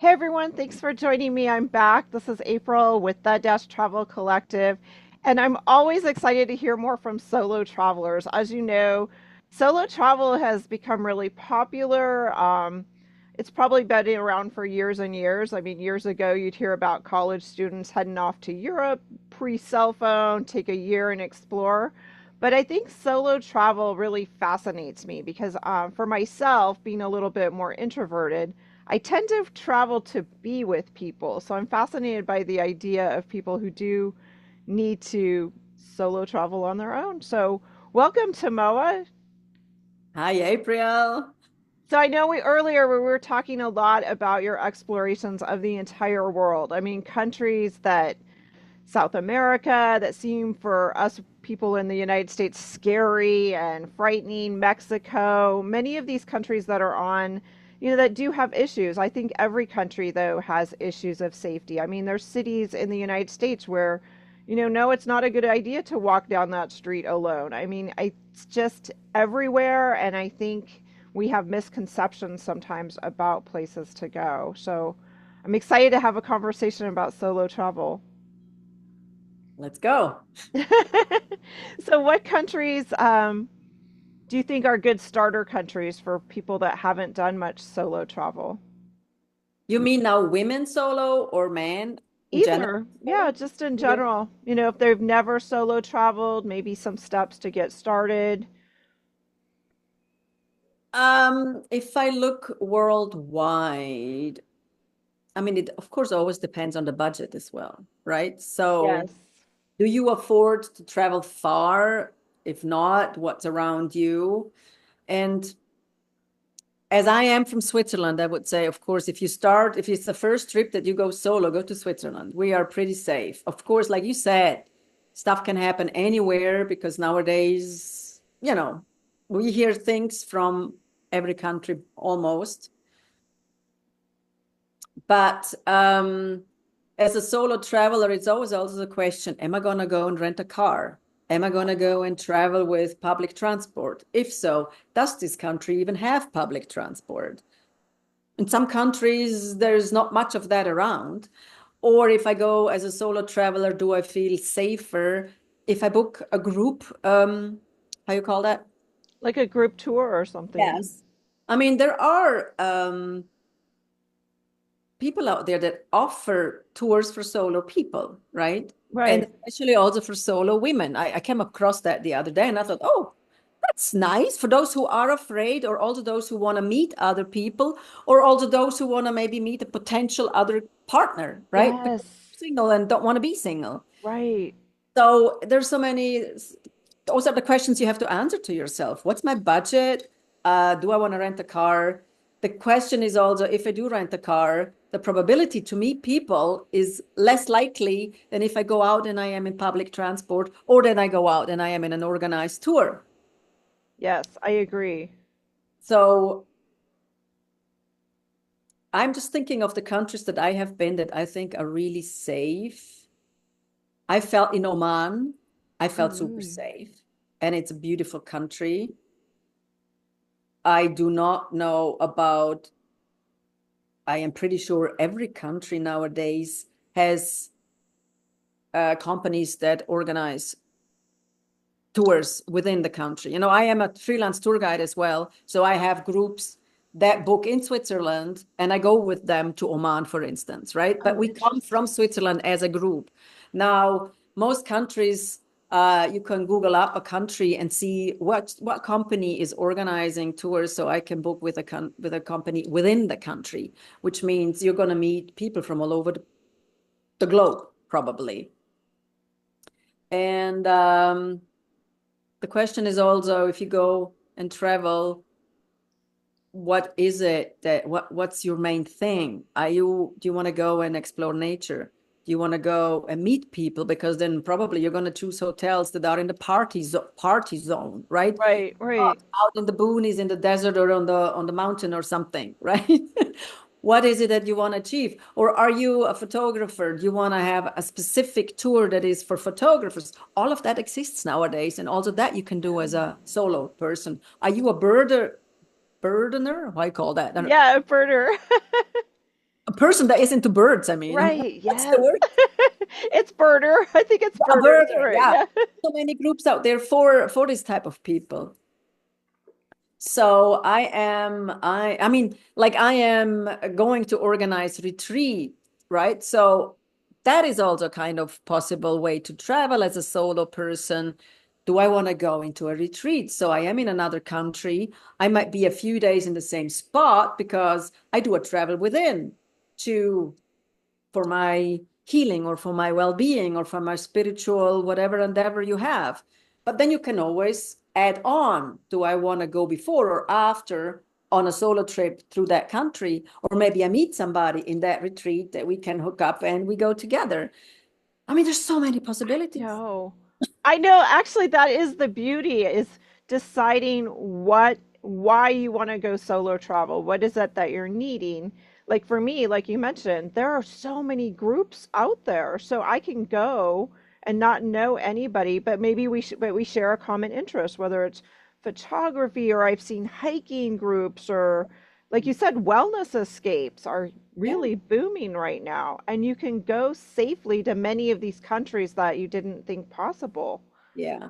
Hey everyone, thanks for joining me. I'm back. This is April with the Dash Travel Collective, and I'm always excited to hear more from solo travelers. As you know, solo travel has become really popular. It's probably been around for years and years. I mean, years ago, you'd hear about college students heading off to Europe pre cell phone, take a year and explore. But I think solo travel really fascinates me because for myself, being a little bit more introverted, I tend to travel to be with people. So I'm fascinated by the idea of people who do need to solo travel on their own. So welcome to Moa. Hi, April. So I know we were talking a lot about your explorations of the entire world. I mean, countries that South America that seem for us people in the United States scary and frightening, Mexico, many of these countries that are on, that do have issues. I think every country, though, has issues of safety. I mean, there's cities in the United States where, no, it's not a good idea to walk down that street alone. I mean, it's just everywhere, and I think we have misconceptions sometimes about places to go. So I'm excited to have a conversation about solo travel. Let's go. So, what countries do you think are good starter countries for people that haven't done much solo travel? You mean now women solo or men in general Either, yeah, solo? just in Either. general. If they've never solo traveled, maybe some steps to get started. If I look worldwide, I mean, it of course always depends on the budget as well, right? So, Yes. do you afford to travel far? If not, what's around you? And as I am from Switzerland, I would say, of course, if it's the first trip that you go solo, go to Switzerland. We are pretty safe. Of course, like you said, stuff can happen anywhere because nowadays, we hear things from every country almost. But as a solo traveler, it's always also the question, am I going to go and rent a car? Am I going to go and travel with public transport? If so, does this country even have public transport? In some countries, there's not much of that around. Or if I go as a solo traveler, do I feel safer if I book a group? How you call that? Like a group tour or something. Yes. I mean, there are people out there that offer tours for solo people, right? And Right. especially also for solo women. I came across that the other day and I thought, oh, that's nice for those who are afraid, or also those who want to meet other people, or also those who want to maybe meet a potential other partner, right? Because Yes. they're single and don't want to be single. Right. So there's so many, those are the questions you have to answer to yourself. What's my budget? Do I want to rent a car? The question is also, if I do rent a car, the probability to meet people is less likely than if I go out and I am in public transport, or then I go out and I am in an organized tour. Yes, I agree. So I'm just thinking of the countries that I have been that I think are really safe. I felt in Oman, I felt super Mm. safe, and it's a beautiful country. I do not know about, I am pretty sure every country nowadays has companies that organize tours within the country. I am a freelance tour guide as well. So I have groups that book in Switzerland and I go with them to Oman, for instance, right? But Oh, we come from interesting. Switzerland as a group. Now, most countries, you can Google up a country and see what company is organizing tours, so I can book with a company within the country, which means you're going to meet people from all over the globe, probably. And the question is also, if you go and travel, what is it what's your main thing? Do you want to go and explore nature? Do you want to go and meet people? Because then probably you're going to choose hotels that are in the party zone, right? Right, Not right. out in the boonies, in the desert, or on the mountain or something, right? What is it that you want to achieve? Or are you a photographer? Do you want to have a specific tour that is for photographers? All of that exists nowadays, and also that you can do as a solo person. Are you a birdener? How I call that? Yeah, a birder. a person that is into birds. I mean, Right, what's the yes. word? It's birder. I think it's A birders, birder. right? Yeah. Yeah. So many groups out there for this type of people. So I mean, like I am going to organize retreat, right? So that is also kind of possible way to travel as a solo person. Do I want to go into a retreat? So I am in another country. I might be a few days in the same spot because I do a travel within to for my healing or for my well-being or for my spiritual whatever endeavor you have. But then you can always add on, do I want to go before or after on a solo trip through that country? Or maybe I meet somebody in that retreat that we can hook up and we go together. I mean, there's so many possibilities. No. I know actually that is the beauty is deciding why you want to go solo travel. What is it that you're needing? Like for me, like you mentioned, there are so many groups out there. So I can go and not know anybody, but maybe we share a common interest, whether it's photography or I've seen hiking groups or like you said, wellness escapes are Yeah. really booming right now, and you can go safely to many of these countries that you didn't think possible. Yeah.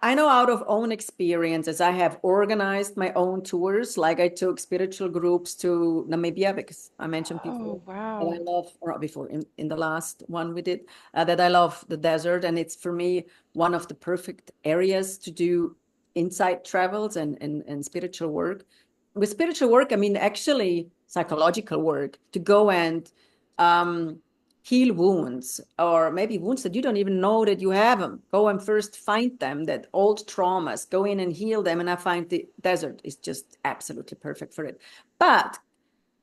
I know out of own experiences, I have organized my own tours. Like I took spiritual groups to Namibia because I mentioned before Oh, that I wow. love, or not before, in the last one we did, that I love the desert. And it's for me one of the perfect areas to do insight travels and spiritual work. With spiritual work, I mean, actually psychological work to go and um, heal wounds or maybe wounds that you don't even know that you have them. Go and first find them, that old traumas, go in and heal them. And I find the desert is just absolutely perfect for it. But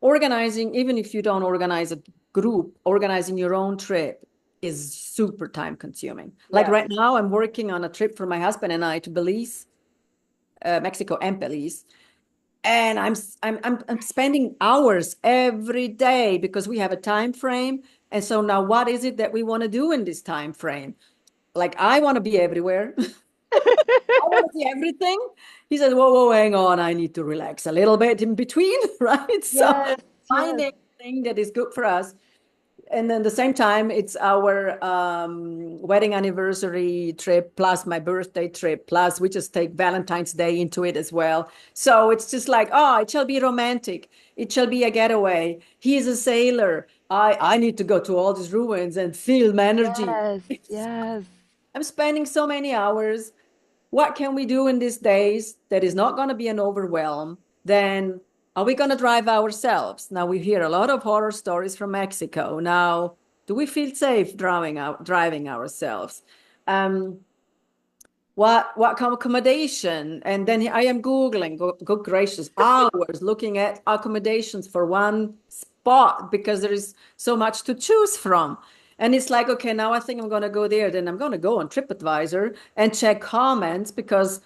organizing, even if you don't organize a group, organizing your own trip is super time consuming. Like Yes. right now, I'm working on a trip for my husband and I to Belize, Mexico and Belize, and I'm spending hours every day because we have a time frame. And so now what is it that we want to do in this time frame? Like I want to be everywhere. I want to see everything. He says, whoa, whoa, hang on, I need to relax a little bit in between, right? So Yes, yes, finding a thing that is good for us, and then the same time it's our wedding anniversary trip plus my birthday trip plus we just take Valentine's Day into it as well. So it's just like, oh, it shall be romantic, it shall be a getaway. He is a sailor, I need to go to all these ruins and feel my energy. yes, yes. I'm spending so many hours. What can we do in these days that is not going to be an overwhelm? Then are we going to drive ourselves? Now we hear a lot of horror stories from Mexico. Now, do we feel safe driving ourselves? Um, what kind of accommodation? And then I am Googling, good gracious, hours looking at accommodations for one spot because there is so much to choose from. And it's like, okay, now I think I'm going to go there. Then I'm going to go on TripAdvisor and check comments because,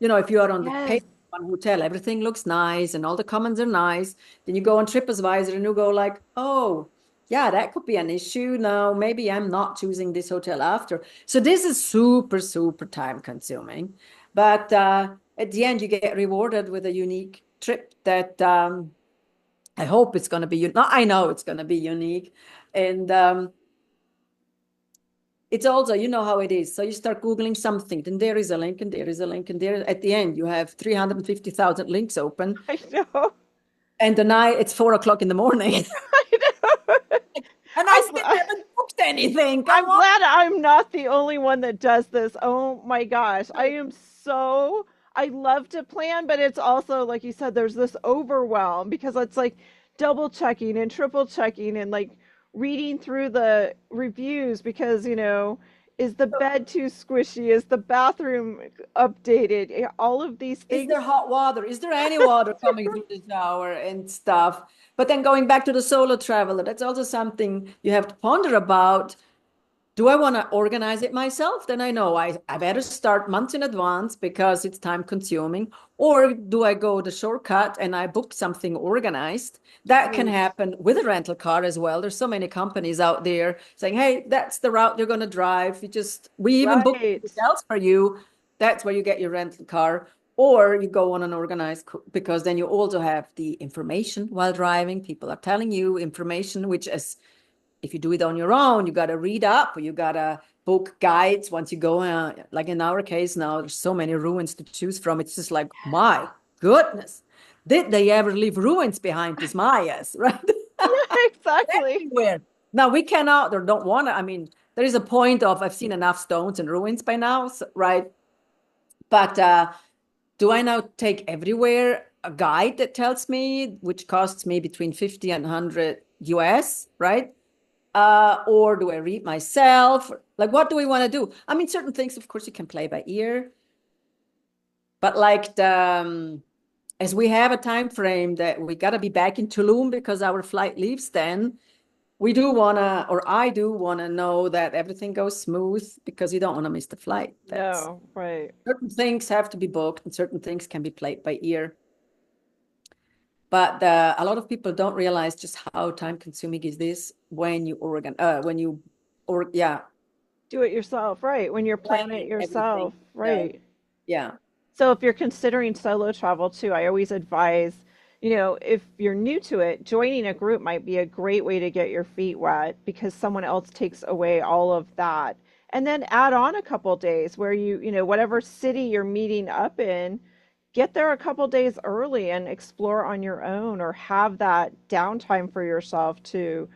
if you are on the page Yes. of one hotel, everything looks nice and all the comments are nice. Then you go on TripAdvisor and you go like, oh, yeah, that could be an issue. Now, maybe I'm not choosing this hotel after. So this is super, super time consuming. But at the end, you get rewarded with a unique trip that I hope it's going to be, I know it's going to be unique. And it's also, you know how it is. So you start Googling something, then there is a link, and there is a link, and there at the end, you have 350,000 links open. I know. And the night, it's 4 o'clock in the morning. I know. And I still I'm haven't booked anything. Come I'm on. glad I'm not the only one that does this. Oh my gosh. I love to plan, but it's also like you said there's this overwhelm because it's like double checking and triple checking and like reading through the reviews because, is the bed too squishy? Is the bathroom updated? All of these Is things. there hot water? Is there any water coming through the shower and stuff? But then going back to the solo traveler, that's also something you have to ponder about. Do I want to organize it myself? Then I know I better start months in advance because it's time consuming. Or do I go the shortcut and I book something organized? That can Right. happen with a rental car as well. There's so many companies out there saying, hey, that's the route you're going to drive. We even book Right. hotels for you. That's where you get your rental car. Or you go on an organized, because then you also have the information while driving. People are telling you information, which is, if you do it on your own, you got to read up, you got to book guides once you go. Like in our case now, there's so many ruins to choose from. It's just like, my goodness, did they ever leave ruins behind, these Mayas, right? Yeah, exactly. Everywhere. Now we cannot or don't want to. I mean, there is a point of, I've seen enough stones and ruins by now, right? But do I now take everywhere a guide that tells me, which costs me between 50 and 100 US, right? Or do I read myself? Like, what do we want to do? I mean, certain things, of course, you can play by ear, but like as we have a time frame that we got to be back in Tulum because our flight leaves then, we do want to, or I do want to know that everything goes smooth, because you don't want to miss the flight. That's No, right. certain things have to be booked and certain things can be played by ear. But a lot of people don't realize just how time consuming is this when you yeah, Do it yourself, right? When you're planning it planning everything. yourself, Yeah. right? Yeah. So if you're considering solo travel too, I always advise, if you're new to it, joining a group might be a great way to get your feet wet because someone else takes away all of that. And then add on a couple days where whatever city you're meeting up in, get there a couple days early and explore on your own or have that downtime for yourself to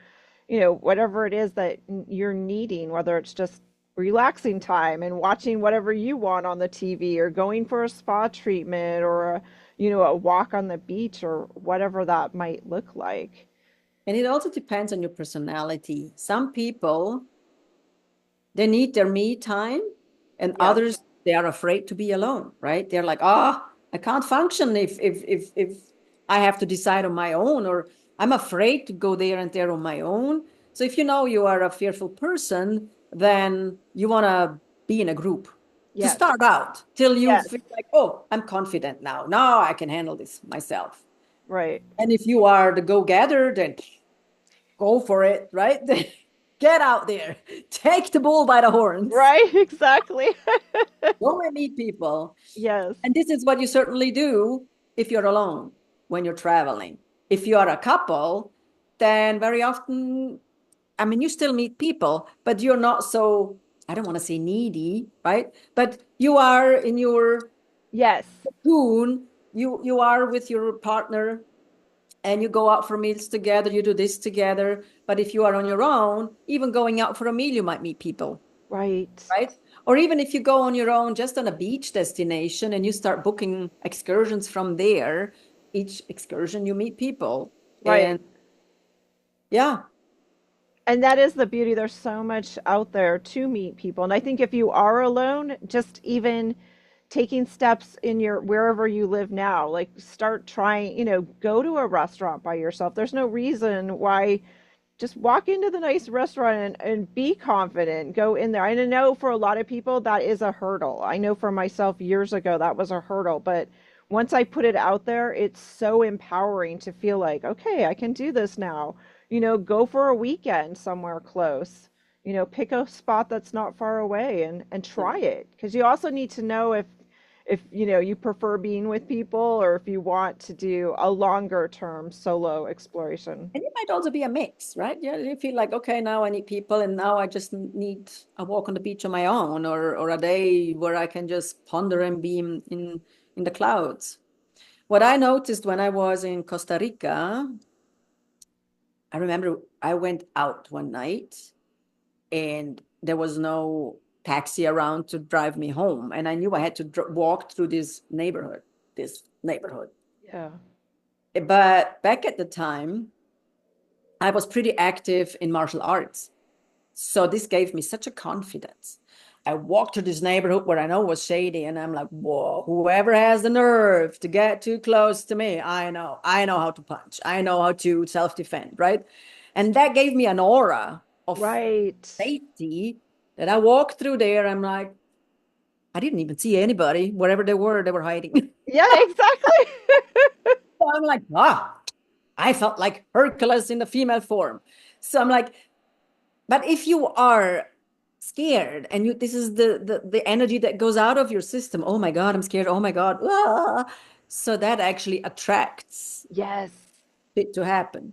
whatever it is that you're needing, whether it's just relaxing time and watching whatever you want on the TV or going for a spa treatment or a walk on the beach or whatever that might look like. And it also depends on your personality. Some people, they need their me time, and Yes. others, they are afraid to be alone, right? They're like, I can't function if I have to decide on my own, or I'm afraid to go there and there on my own. So if you know you are a fearful person, then you want to be in a group to Yes. start out till you Yes. feel like, oh, I'm confident now. Now I can handle this myself. Right. And if you are the go-getter, then go for it, right? Get out there, take the bull by the horns, Right. Exactly. go and meet people. Yes. And this is what you certainly do if you're alone when you're traveling. If you are a couple, then very often, I mean, you still meet people, but you're not so, I don't want to say needy, right? But you are in your Yes. cocoon, you are with your partner and you go out for meals together, you do this together. But if you are on your own, even going out for a meal, you might meet people, Right. right? Or even if you go on your own, just on a beach destination and you start booking excursions from there, each excursion you meet people. Right. And yeah, And that is the beauty. There's so much out there to meet people. And I think if you are alone, just even taking steps in your wherever you live now, like start trying, go to a restaurant by yourself. There's no reason why. Just walk into the nice restaurant and be confident. Go in there. I know for a lot of people that is a hurdle. I know for myself years ago that was a hurdle, but once I put it out there, it's so empowering to feel like, okay, I can do this now. Go for a weekend somewhere close. Pick a spot that's not far away and try it. Because you also need to know if you prefer being with people or if you want to do a longer term solo exploration. and it might also be a mix, right? Yeah, you feel like, okay, now I need people, and now I just need a walk on the beach on my own, or a day where I can just ponder and be in the clouds. What I noticed when I was in Costa Rica, I remember I went out one night and there was no taxi around to drive me home. And I knew I had to walk through this neighborhood. Yeah. But back at the time, I was pretty active in martial arts. So this gave me such a confidence. I walked to this neighborhood where I know was shady, and I'm like, whoa, whoever has the nerve to get too close to me, I know how to punch. I know how to self-defend, right? And that gave me an aura of Right. safety that I walked through there. I'm like, I didn't even see anybody. Wherever they were hiding. Yeah, exactly. So I'm like, I felt like Hercules in the female form. So I'm like, but if you are scared, and this is the energy that goes out of your system. Oh my God, I'm scared. Oh my God. Ah. So that actually attracts Yes. it to happen.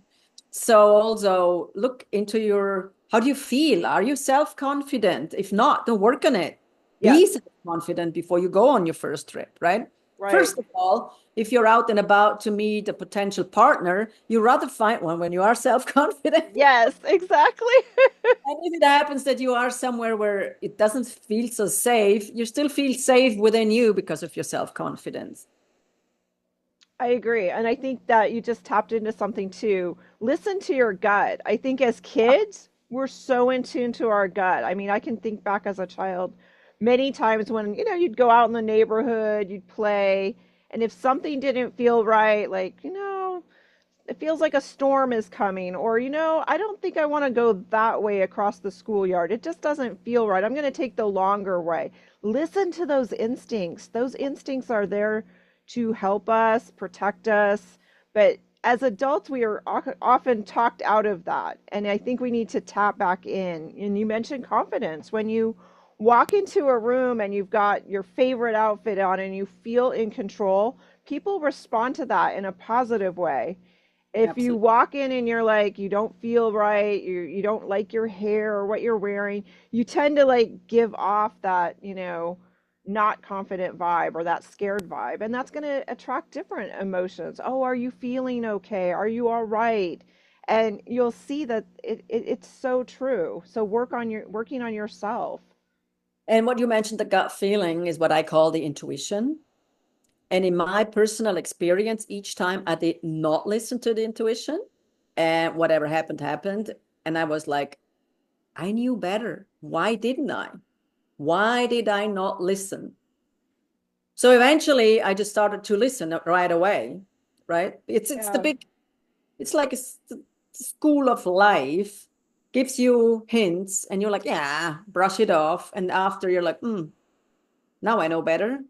So also look into your, how do you feel? Are you self-confident? If not, don't work on it. Yes. Be self-confident before you go on your first trip, right? Right. First of all, if you're out and about to meet a potential partner, you rather find one when you are self-confident. Yes, exactly. And if it happens that you are somewhere where it doesn't feel so safe, you still feel safe within you because of your self-confidence. I agree. And I think that you just tapped into something too. Listen to your gut. I think as kids, we're so in tune to our gut. I mean, I can think back as a child many times when, you'd go out in the neighborhood, you'd play, and if something didn't feel right, like, it feels like a storm is coming, or, I don't think I want to go that way across the schoolyard. It just doesn't feel right. I'm going to take the longer way. Listen to those instincts. Those instincts are there to help us, protect us. But as adults, we are often talked out of that. And I think we need to tap back in. And you mentioned confidence. When you walk into a room and you've got your favorite outfit on and you feel in control, people respond to that in a positive way. If you Absolutely. walk in and you're like, you don't feel right, you don't like your hair or what you're wearing, you tend to like give off that, not confident vibe or that scared vibe, and that's going to attract different emotions. Oh, are you feeling okay? Are you all right? And you'll see that it's so true. So working on yourself. And what you mentioned, the gut feeling, is what I call the intuition. And in my personal experience, each time I did not listen to the intuition, and whatever happened, happened. And I was like, I knew better. Why didn't I? Why did I not listen? So eventually I just started to listen right away, right? It's the Yeah. big, it's like school of life, gives you hints, and you're like, yeah, brush it off. And after you're like, now I know better.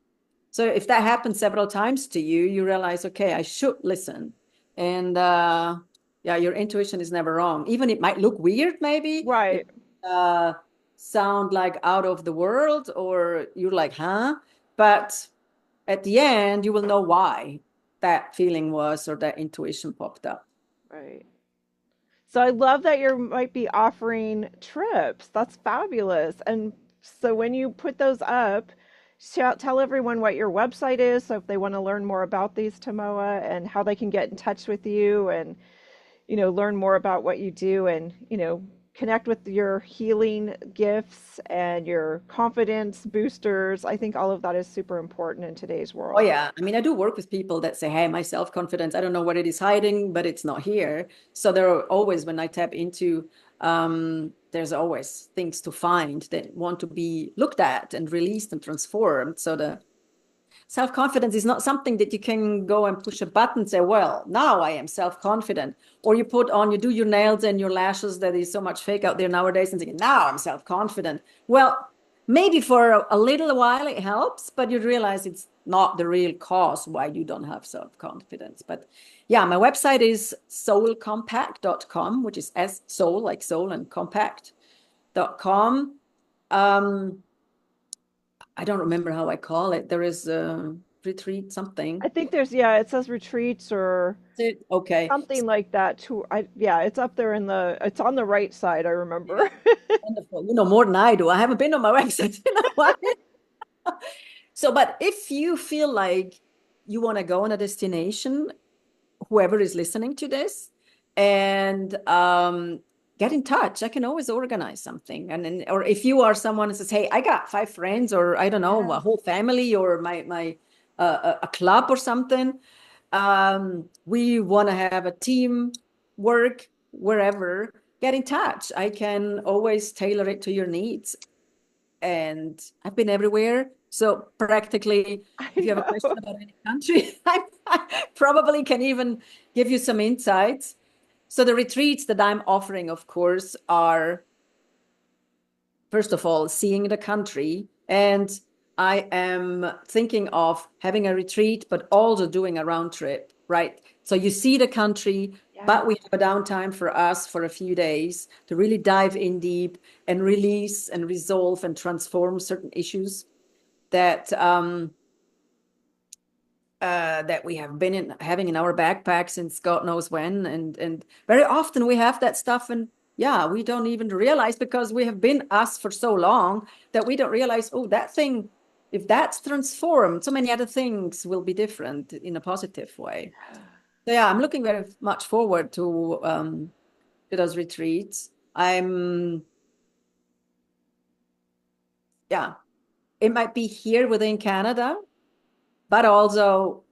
So if that happens several times to you, you realize, okay, I should listen. And yeah, your intuition is never wrong. Even it might look weird, maybe it Right. sound like out of the world, or you're like, huh? But at the end, you will know why that feeling was or that intuition popped up. Right. So I love that you might be offering trips. That's fabulous. And so when you put those up, tell everyone what your website is. So if they want to learn more about these, Tamoa, and how they can get in touch with you and, learn more about what you do and, connect with your healing gifts and your confidence boosters. I think all of that is super important in today's Oh world. yeah, I mean, I do work with people that say, "Hey, my self-confidence, I don't know what it is hiding, but it's not here." So there are always, when I tap into, there's always things to find that want to be looked at and released and transformed. So the self-confidence is not something that you can go and push a button and say, well, now I am self-confident. Or you put on, you do your nails and your lashes, that is so much fake out there nowadays, and say, now I'm self-confident. Well, maybe for a little while it helps, but you realize it's not the real cause why you don't have self-confidence. But yeah, my website is soulcompact.com, which is soul, like soul, and compact.com. Um, I don't remember how I call it. There is a retreat something. I think yeah, it says retreats or Is it? Okay. something like that too. Yeah, it's up there it's on the right side, I Yeah. remember. Wonderful. You know more than I do. I haven't been on my website in a while. So, but if you feel like you want to go on a destination, whoever is listening to this, and get in touch. I can always organize something. And then, or if you are someone who says, "Hey, I got 5 friends, or I don't know, a Yes. whole family, or my a club or something," we want to have a team work wherever. Get in touch. I can always tailor it to your needs, and I've been everywhere. So practically, I if you have a know. question about any country, I probably can even give you some insights. So the retreats that I'm offering, of course, are first of all seeing the country, and I am thinking of having a retreat, but also doing a round trip, right? So you see the country, but we have a downtime for us for a few days to really dive in deep and release and resolve and transform certain issues that that we have been having in our backpack since God knows when, and very often we have that stuff, and yeah, we don't even realize because we have been us for so long that we don't realize, oh, that thing, if that's transformed, so many other things will be different in a positive way. So yeah, I'm looking very much forward to those retreats. Yeah, it might be here within Canada, but also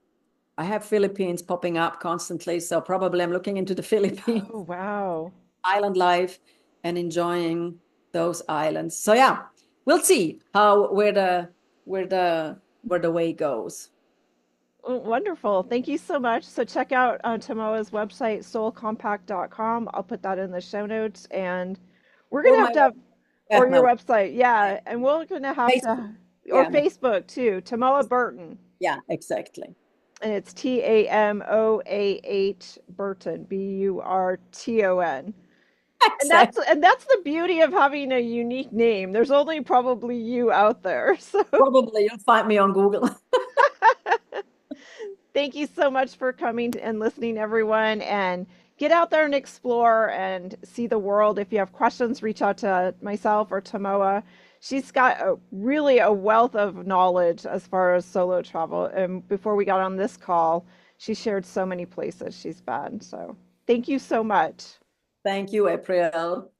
I have Philippines popping up constantly, so probably I'm looking into the Philippines Oh, wow. island life and enjoying those islands. So yeah, we'll see how where the way goes. Oh, wonderful. Thank you so much. So check out Tamoa's website, soulcompact.com. I'll put that in the show notes. And we're going Or to my have, yeah, or my your website. Yeah. And we're going to have Facebook. to, or Yeah, Facebook too, Tamoah Burton. yeah, exactly. And it's Tamoah Burton, Burton. Exactly. And that's the beauty of having a unique name. There's only probably you out there. So Probably you'll find me on Google. thank you so much for coming and listening, everyone. And get out there and explore and see the world. If you have questions, reach out to myself or Tamoah. She's got really a wealth of knowledge as far as solo travel. And before we got on this call, she shared so many places she's been. So thank you so much. Thank you, April.